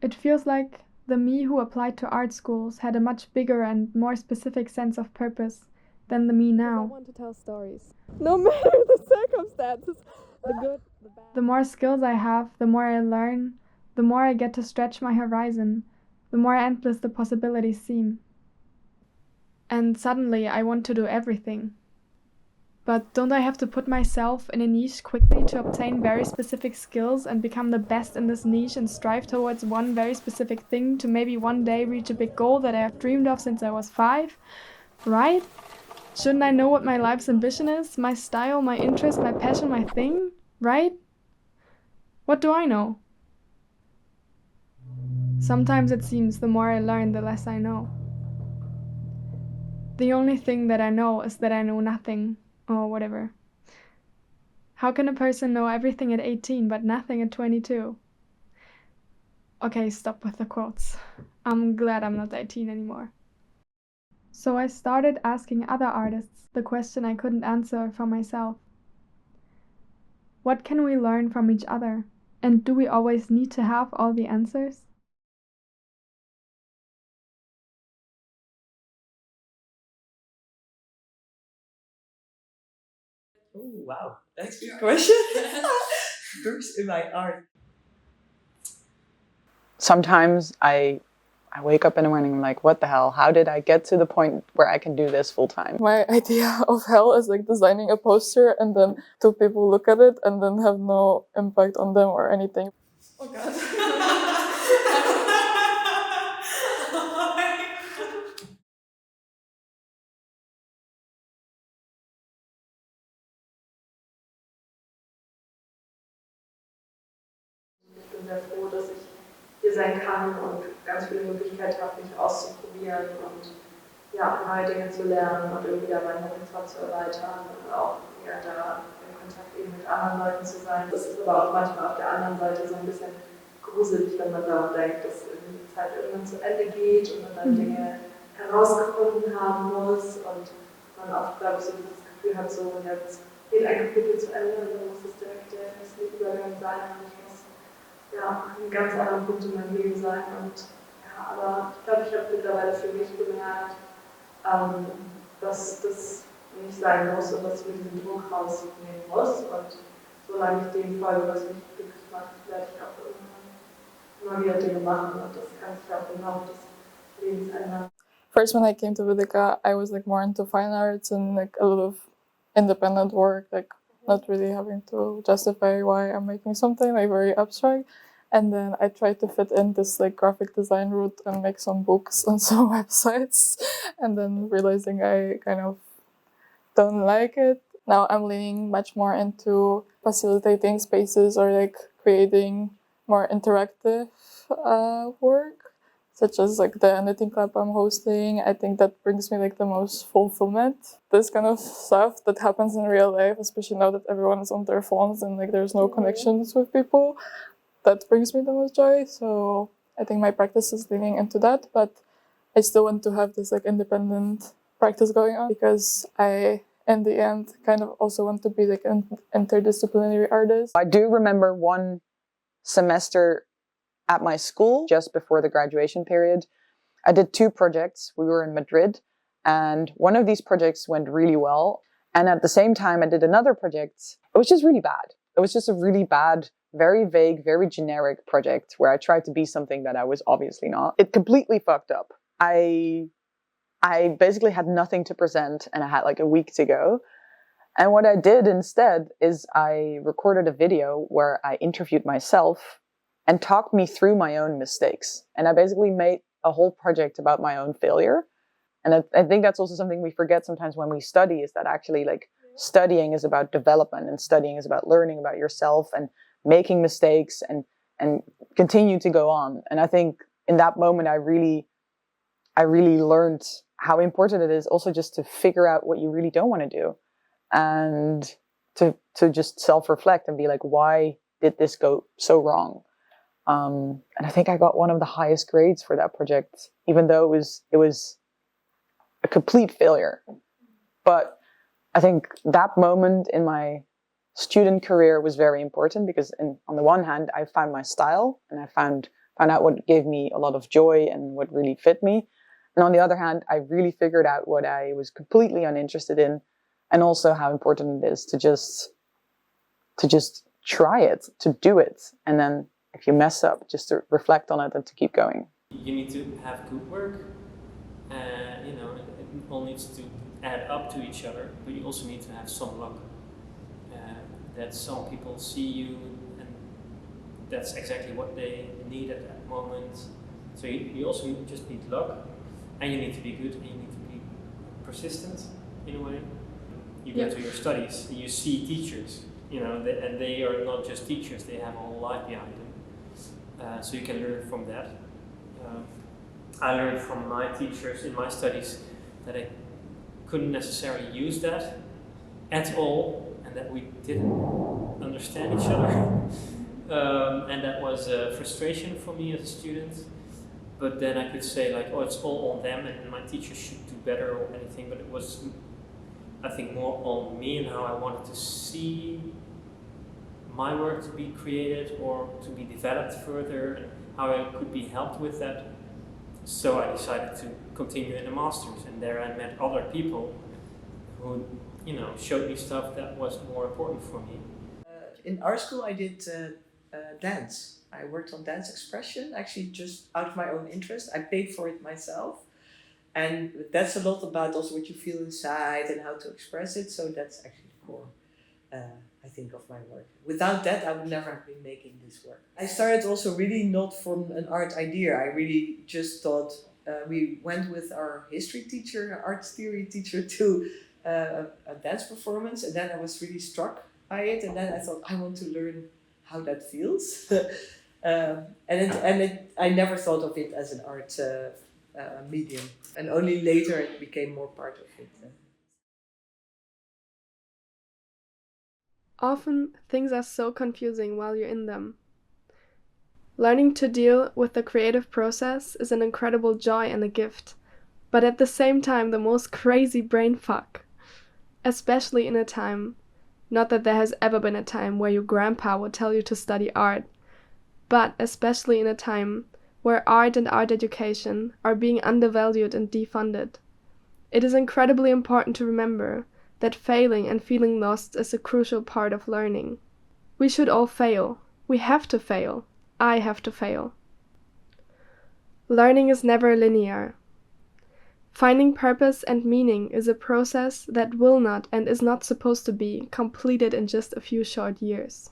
It feels like the me who applied to art schools had a much bigger and more specific sense of purpose than the me now. I want to tell stories. No matter the circumstances, the good, the bad. The more skills I have, the more I learn, the more I get to stretch my horizon, the more endless the possibilities seem. And suddenly I want to do everything. But don't I have to put myself in a niche quickly to obtain very specific skills and become the best in this niche and strive towards one very specific thing to maybe one day reach a big goal that I have dreamed of since I was 5? Right? Shouldn't I know what my life's ambition is? My style, my interest, my passion, my thing? Right? What do I know? Sometimes it seems the more I learn, the less I know. The only thing that I know is that I know nothing, or whatever. How can a person know everything at 18 but nothing at 22? Okay, stop with the quotes. I'm glad I'm not 18 anymore. So I started asking other artists the question I couldn't answer for myself. What can we learn from each other? And do we always need to have all the answers? Oh, wow, that's a good question. First in my art. Sometimes I wake up in the morning and I'm like, what the hell? How did I get to the point where I can do this full time? My idea of hell is like designing a poster and then 2 people look at it and then have no impact on them or anything. Oh god. Ich bin sehr froh, dass ich hier sein kann und ganz viele Möglichkeiten habe, mich auszuprobieren und ja, neue Dinge zu lernen und irgendwie da meinen Horizont zu erweitern und auch ja, da in Kontakt eben mit anderen Leuten zu sein. Das ist aber auch manchmal auf der anderen Seite so ein bisschen gruselig, wenn man daran denkt, dass die Zeit irgendwann zu Ende geht und man dann Dinge herausgefunden haben muss und man oft, glaube ich, so dieses Gefühl hat, so jetzt geht ein Kapitel zu Ende und dann muss es direkt der nächste Übergang sein und ich muss ja, an einem ganz anderen Punkt in meinem Leben sein. Und ja, aber ich glaube, ich habe mittlerweile für mich gemerkt, dass das nicht sein muss und dass ich mir diesen Druck rausnehmen muss. Und solange ich dem folge, was mich glücklich macht, werde ich auch irgendwann immer wieder Dinge machen. Und das kann sich auch im Laufe des Lebens ändern. First, when I came to Vidika, I was like more into fine arts and like a lot of independent work, like not really having to justify why I'm making something, like very abstract. And then I tried to fit in this like graphic design route and make some books and some websites. And then realizing I kind of don't like it. Now I'm leaning much more into facilitating spaces or like creating more interactive work, such as like the knitting club I'm hosting. I think that brings me like the most fulfillment. This kind of stuff that happens in real life, especially now that everyone is on their phones and like there's no connections with people, that brings me the most joy. So I think my practice is leaning into that, but I still want to have this like independent practice going on because I, in the end, kind of also want to be like an interdisciplinary artist. I do remember one semester at my school, just before the graduation period, I did 2 projects. We were in Madrid, and one of these projects went really well. And at the same time, I did another project. It was just really bad. It was just a really bad, very vague, very generic project where I tried to be something that I was obviously not. It completely fucked up. I basically had nothing to present and I had like a week to go. And what I did instead is I recorded a video where I interviewed myself and talked me through my own mistakes. And I basically made a whole project about my own failure. And I think that's also something we forget sometimes when we study, is that actually like studying is about development and studying is about learning about yourself and making mistakes and continue to go on. And I think in that moment, I really learned how important it is also just to figure out what you really don't want to do and to just self-reflect and be like, why did this go so wrong? And I think I got one of the highest grades for that project, even though it was a complete failure. But I think that moment in my student career was very important because on the one hand, I found my style and I found found out what gave me a lot of joy and what really fit me. And on the other hand, I really figured out what I was completely uninterested in, and also how important it is to just try it, to do it. And then if you mess up, just to reflect on it and to keep going. You need to have good work, you know, it all needs to add up to each other, but you also need to have some luck. That some people see you and that's exactly what they need at that moment. So you also just need luck, and you need to be good, and you need to be persistent in a way. You go to your studies, you see teachers, you know, and they are not just teachers, they have a whole life behind them. So you can learn from that. I learned from my teachers in my studies that I couldn't necessarily use that at all, and that we didn't understand each other. And that was a frustration for me as a student. But then I could say like, oh, it's all on them and my teachers should do better or anything, but it was, I think, more on me and how I wanted to see my work to be created or to be developed further, and how I could be helped with that. So I decided to continue in the masters, and there I met other people who, you know, showed me stuff that was more important for me. In our school I did dance. I worked on dance expression, actually just out of my own interest. I paid for it myself. And that's a lot about also what you feel inside and how to express it. So that's actually the core, I think, of my work. Without that, I would never have been making this work. I started also really not from an art idea. I really just thought, we went with our history teacher, arts theory teacher, to a dance performance. And then I was really struck by it. And then I thought, I want to learn how that feels. I never thought of it as an art medium. And only later it became more part of it. Often, things are so confusing while you're in them. Learning to deal with the creative process is an incredible joy and a gift, but at the same time the most crazy brain fuck. Especially in a time, not that there has ever been a time where your grandpa would tell you to study art, but especially in a time where art and art education are being undervalued and defunded. It is incredibly important to remember that failing and feeling lost is a crucial part of learning. We should all fail. We have to fail. I have to fail. Learning is never linear. Finding purpose and meaning is a process that will not and is not supposed to be completed in just a few short years.